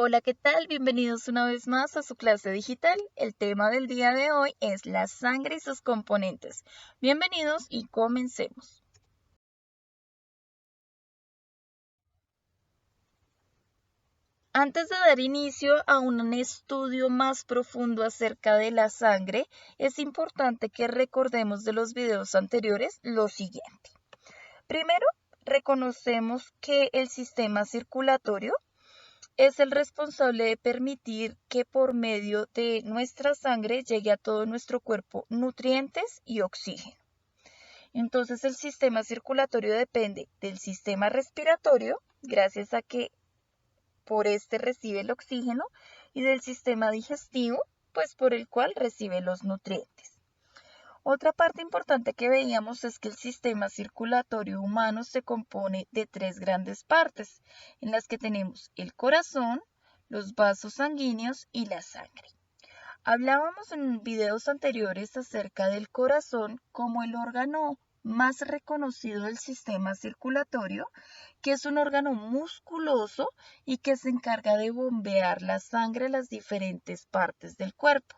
Hola, ¿qué tal? Bienvenidos una vez más a su clase digital. El tema del día de hoy es la sangre y sus componentes. Bienvenidos y comencemos. Antes de dar inicio a un estudio más profundo acerca de la sangre, es importante que recordemos de los videos anteriores lo siguiente. Primero, reconocemos que el sistema circulatorio es el responsable de permitir que por medio de nuestra sangre llegue a todo nuestro cuerpo nutrientes y oxígeno. Entonces el sistema circulatorio depende del sistema respiratorio, gracias a que por este recibe el oxígeno, y del sistema digestivo, pues por el cual recibe los nutrientes. Otra parte importante que veíamos es que el sistema circulatorio humano se compone de tres grandes partes, en las que tenemos el corazón, los vasos sanguíneos y la sangre. Hablábamos en videos anteriores acerca del corazón como el órgano más reconocido del sistema circulatorio, que es un órgano musculoso y que se encarga de bombear la sangre a las diferentes partes del cuerpo.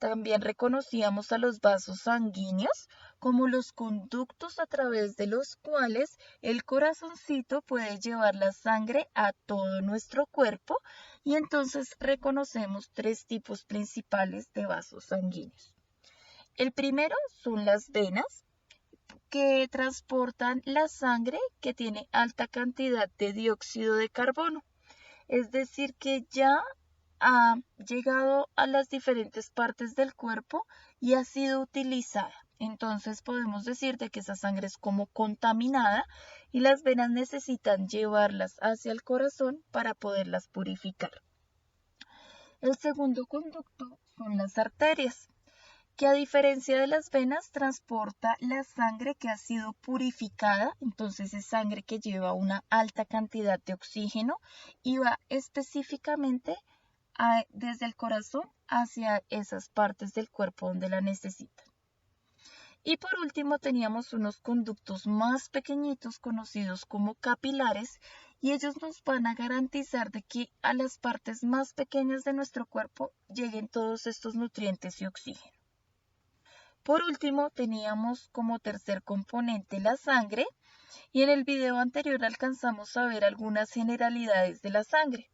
También reconocíamos a los vasos sanguíneos como los conductos a través de los cuales el corazoncito puede llevar la sangre a todo nuestro cuerpo, y entonces reconocemos tres tipos principales de vasos sanguíneos. El primero son las venas, que transportan la sangre que tiene alta cantidad de dióxido de carbono. Es decir, que ya ha llegado a las diferentes partes del cuerpo y ha sido utilizada. Entonces podemos decir de que esa sangre es como contaminada y las venas necesitan llevarlas hacia el corazón para poderlas purificar. El segundo conducto son las arterias, que a diferencia de las venas transporta la sangre que ha sido purificada, entonces es sangre que lleva una alta cantidad de oxígeno y va específicamente desde el corazón hacia esas partes del cuerpo donde la necesitan. Y por último teníamos unos conductos más pequeñitos conocidos como capilares, y ellos nos van a garantizar de que a las partes más pequeñas de nuestro cuerpo lleguen todos estos nutrientes y oxígeno. Por último, teníamos como tercer componente la sangre, y en el video anterior alcanzamos a ver algunas generalidades de la sangre,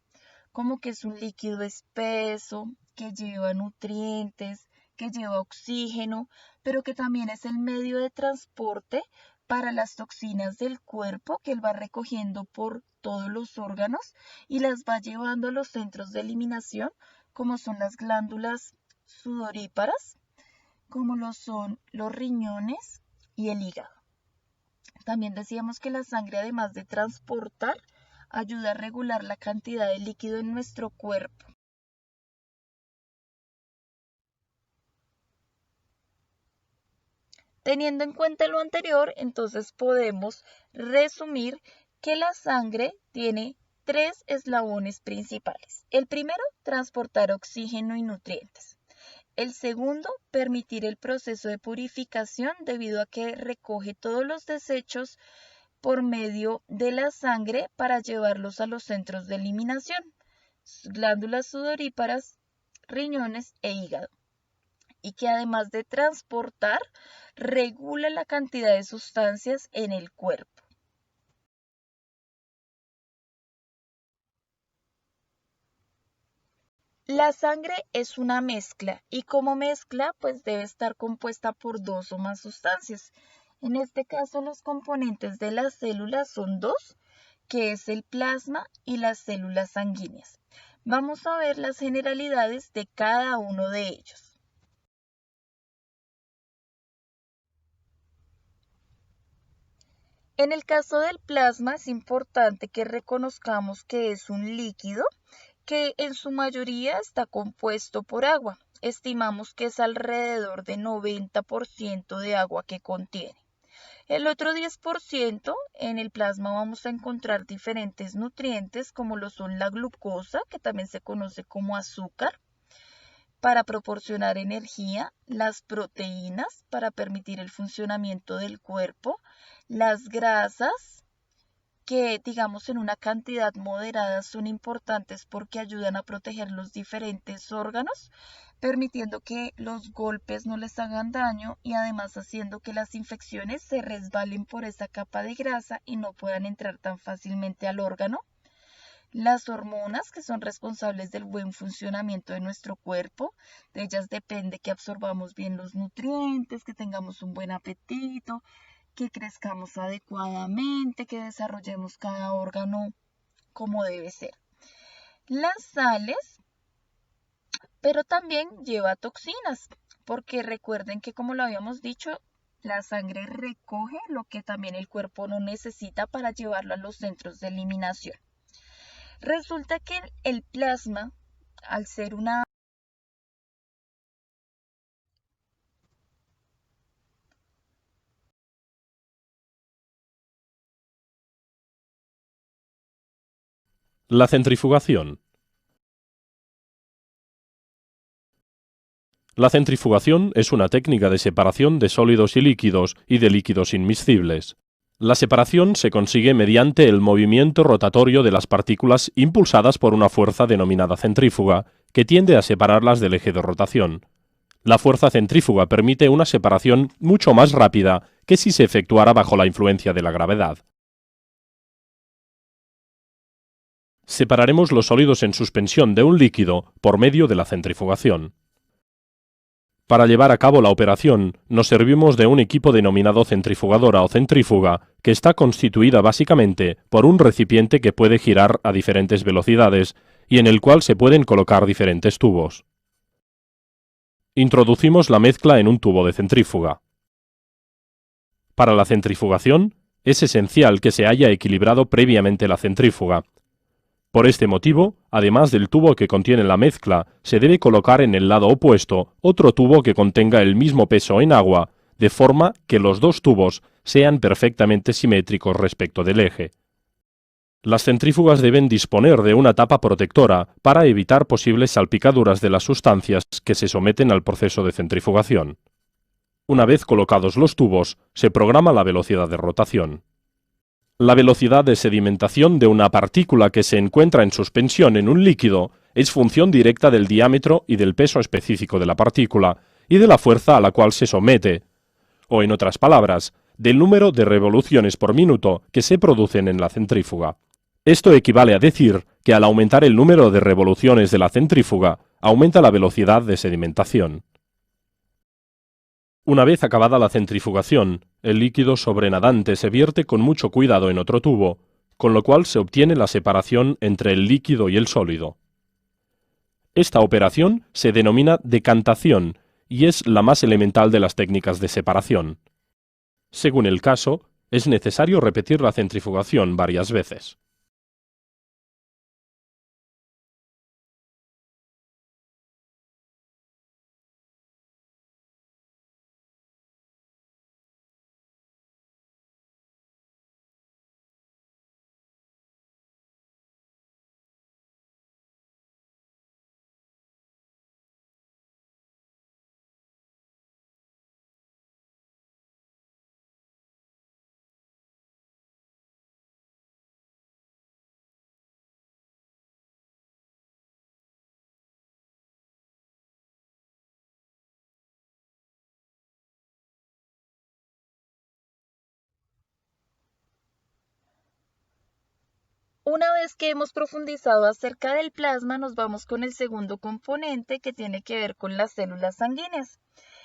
como que es un líquido espeso, que lleva nutrientes, que lleva oxígeno, pero que también es el medio de transporte para las toxinas del cuerpo que él va recogiendo por todos los órganos y las va llevando a los centros de eliminación, como son las glándulas sudoríparas, como lo son los riñones y el hígado. También decíamos que la sangre, además de transportar, ayuda a regular la cantidad de líquido en nuestro cuerpo. Teniendo en cuenta lo anterior, entonces podemos resumir que la sangre tiene tres eslabones principales. El primero, transportar oxígeno y nutrientes. El segundo, permitir el proceso de purificación debido a que recoge todos los desechos por medio de la sangre para llevarlos a los centros de eliminación, glándulas sudoríparas, riñones e hígado. Y que además de transportar, regula la cantidad de sustancias en el cuerpo. La sangre es una mezcla y como mezcla pues debe estar compuesta por dos o más sustancias. En este caso los componentes de las células son dos, que es el plasma y las células sanguíneas. Vamos a ver las generalidades de cada uno de ellos. En el caso del plasma es importante que reconozcamos que es un líquido que en su mayoría está compuesto por agua. Estimamos que es alrededor de 90% de agua que contiene. El otro 10%, en el plasma vamos a encontrar diferentes nutrientes como lo son la glucosa, que también se conoce como azúcar, para proporcionar energía, las proteínas para permitir el funcionamiento del cuerpo, las grasas, que digamos en una cantidad moderada son importantes porque ayudan a proteger los diferentes órganos, permitiendo que los golpes no les hagan daño y además haciendo que las infecciones se resbalen por esa capa de grasa y no puedan entrar tan fácilmente al órgano. Las hormonas, que son responsables del buen funcionamiento de nuestro cuerpo, de ellas depende que absorbamos bien los nutrientes, que tengamos un buen apetito, que crezcamos adecuadamente, que desarrollemos cada órgano como debe ser. Las sales, pero también lleva toxinas, porque recuerden que como lo habíamos dicho, la sangre recoge lo que también el cuerpo no necesita para llevarlo a los centros de eliminación. Resulta que el plasma, al ser una... La centrifugación. La centrifugación es una técnica de separación de sólidos y líquidos y de líquidos inmiscibles. La separación se consigue mediante el movimiento rotatorio de las partículas impulsadas por una fuerza denominada centrífuga, que tiende a separarlas del eje de rotación. La fuerza centrífuga permite una separación mucho más rápida que si se efectuara bajo la influencia de la gravedad. Separaremos los sólidos en suspensión de un líquido por medio de la centrifugación. Para llevar a cabo la operación, nos servimos de un equipo denominado centrifugadora o centrífuga, que está constituida básicamente por un recipiente que puede girar a diferentes velocidades y en el cual se pueden colocar diferentes tubos. Introducimos la mezcla en un tubo de centrífuga. Para la centrifugación, es esencial que se haya equilibrado previamente la centrífuga. Por este motivo, además del tubo que contiene la mezcla, se debe colocar en el lado opuesto otro tubo que contenga el mismo peso en agua, de forma que los dos tubos sean perfectamente simétricos respecto del eje. Las centrífugas deben disponer de una tapa protectora para evitar posibles salpicaduras de las sustancias que se someten al proceso de centrifugación. Una vez colocados los tubos, se programa la velocidad de rotación. La velocidad de sedimentación de una partícula que se encuentra en suspensión en un líquido es función directa del diámetro y del peso específico de la partícula y de la fuerza a la cual se somete, o en otras palabras, del número de revoluciones por minuto que se producen en la centrífuga. Esto equivale a decir que al aumentar el número de revoluciones de la centrífuga, aumenta la velocidad de sedimentación. Una vez acabada la centrifugación, el líquido sobrenadante se vierte con mucho cuidado en otro tubo, con lo cual se obtiene la separación entre el líquido y el sólido. Esta operación se denomina decantación y es la más elemental de las técnicas de separación. Según el caso, es necesario repetir la centrifugación varias veces. Una vez que hemos profundizado acerca del plasma, nos vamos con el segundo componente que tiene que ver con las células sanguíneas.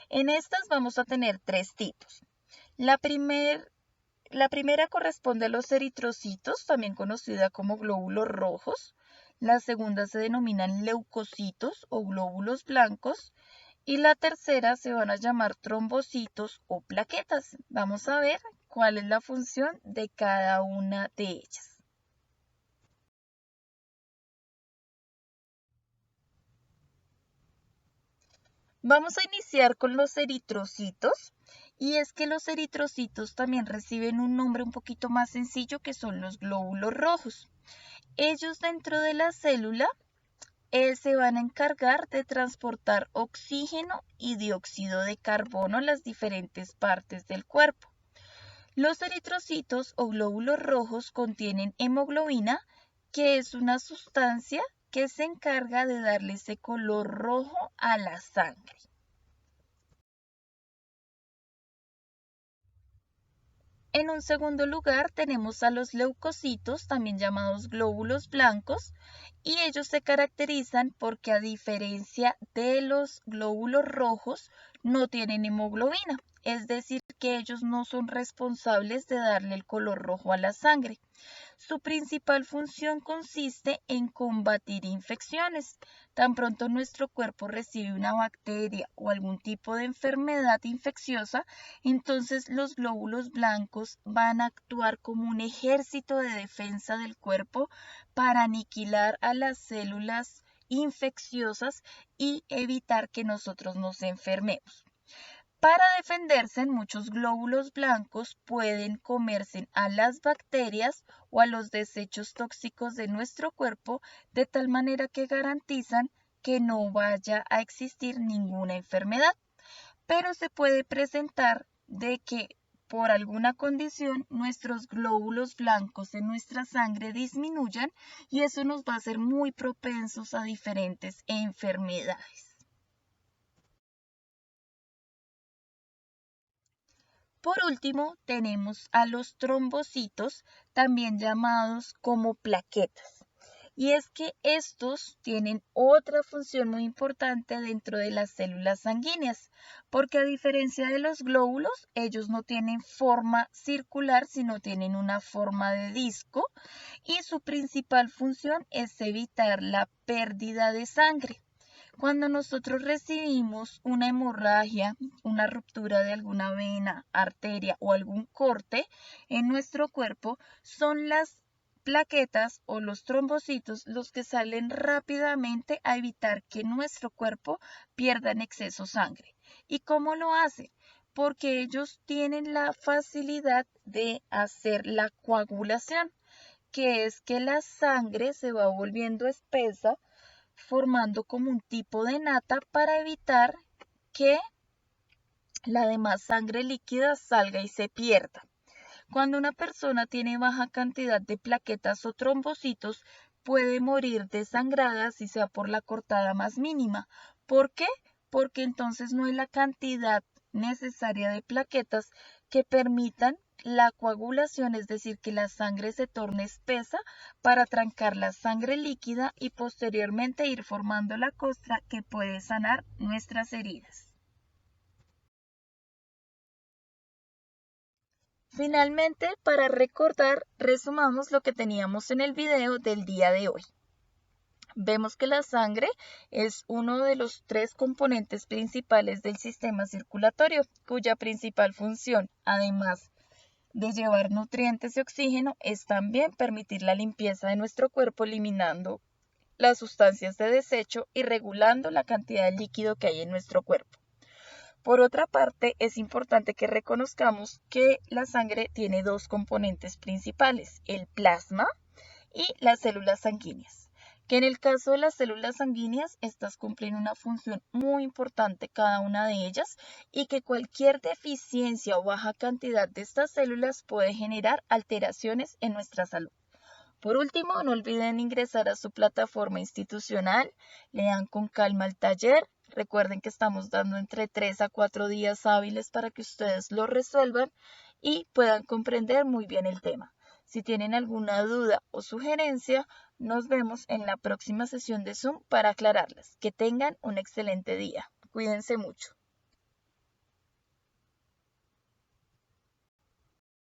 En estas vamos a tener tres tipos. La, la primera corresponde a los eritrocitos, también conocida como glóbulos rojos. La segunda se denominan leucocitos o glóbulos blancos. Y la tercera se van a llamar trombocitos o plaquetas. Vamos a ver cuál es la función de cada una de ellas. Vamos a iniciar con los eritrocitos y es que los eritrocitos también reciben un nombre un poquito más sencillo que son los glóbulos rojos. Ellos dentro de la célula se van a encargar de transportar oxígeno y dióxido de carbono a las diferentes partes del cuerpo. Los eritrocitos o glóbulos rojos contienen hemoglobina, que es una sustancia que se encarga de darle ese color rojo a la sangre. En un segundo lugar tenemos a los leucocitos, también llamados glóbulos blancos, y ellos se caracterizan porque a diferencia de los glóbulos rojos no tienen hemoglobina, es decir, que ellos no son responsables de darle el color rojo a la sangre. Su principal función consiste en combatir infecciones. Tan pronto nuestro cuerpo recibe una bacteria o algún tipo de enfermedad infecciosa, entonces los glóbulos blancos van a actuar como un ejército de defensa del cuerpo para aniquilar a las células infecciosas y evitar que nosotros nos enfermemos. Para defenderse, muchos glóbulos blancos pueden comerse a las bacterias o a los desechos tóxicos de nuestro cuerpo de tal manera que garantizan que no vaya a existir ninguna enfermedad. Pero se puede presentar de que por alguna condición nuestros glóbulos blancos en nuestra sangre disminuyan y eso nos va a hacer muy propensos a diferentes enfermedades. Por último, tenemos a los trombocitos, también llamados como plaquetas. Y es que estos tienen otra función muy importante dentro de las células sanguíneas, porque a diferencia de los glóbulos, ellos no tienen forma circular, sino tienen una forma de disco, y su principal función es evitar la pérdida de sangre. Cuando nosotros recibimos una hemorragia, una ruptura de alguna vena, arteria o algún corte en nuestro cuerpo, son las plaquetas o los trombocitos los que salen rápidamente a evitar que nuestro cuerpo pierda en exceso sangre. ¿Y cómo lo hacen? Porque ellos tienen la facilidad de hacer la coagulación, que es que la sangre se va volviendo espesa formando como un tipo de nata para evitar que la demás sangre líquida salga y se pierda. Cuando una persona tiene baja cantidad de plaquetas o trombocitos, puede morir desangrada si sea por la cortada más mínima. ¿Por qué? Porque entonces no hay la cantidad necesaria de plaquetas que permitan la coagulación, es decir, que la sangre se torne espesa para trancar la sangre líquida y posteriormente ir formando la costra que puede sanar nuestras heridas. Finalmente, para recordar, resumamos lo que teníamos en el video del día de hoy. Vemos que la sangre es uno de los 3 componentes principales del sistema circulatorio, cuya principal función, además de llevar nutrientes y oxígeno, es también permitir la limpieza de nuestro cuerpo, eliminando las sustancias de desecho y regulando la cantidad de líquido que hay en nuestro cuerpo. Por otra parte, es importante que reconozcamos que la sangre tiene 2 componentes principales, el plasma y las células sanguíneas. Que en el caso de las células sanguíneas, estas cumplen una función muy importante cada una de ellas y que cualquier deficiencia o baja cantidad de estas células puede generar alteraciones en nuestra salud. Por último, no olviden ingresar a su plataforma institucional, lean con calma el taller. Recuerden que estamos dando entre 3 a 4 días hábiles para que ustedes lo resuelvan y puedan comprender muy bien el tema. Si tienen alguna duda o sugerencia, nos vemos en la próxima sesión de Zoom para aclararlas. Que tengan un excelente día. Cuídense mucho.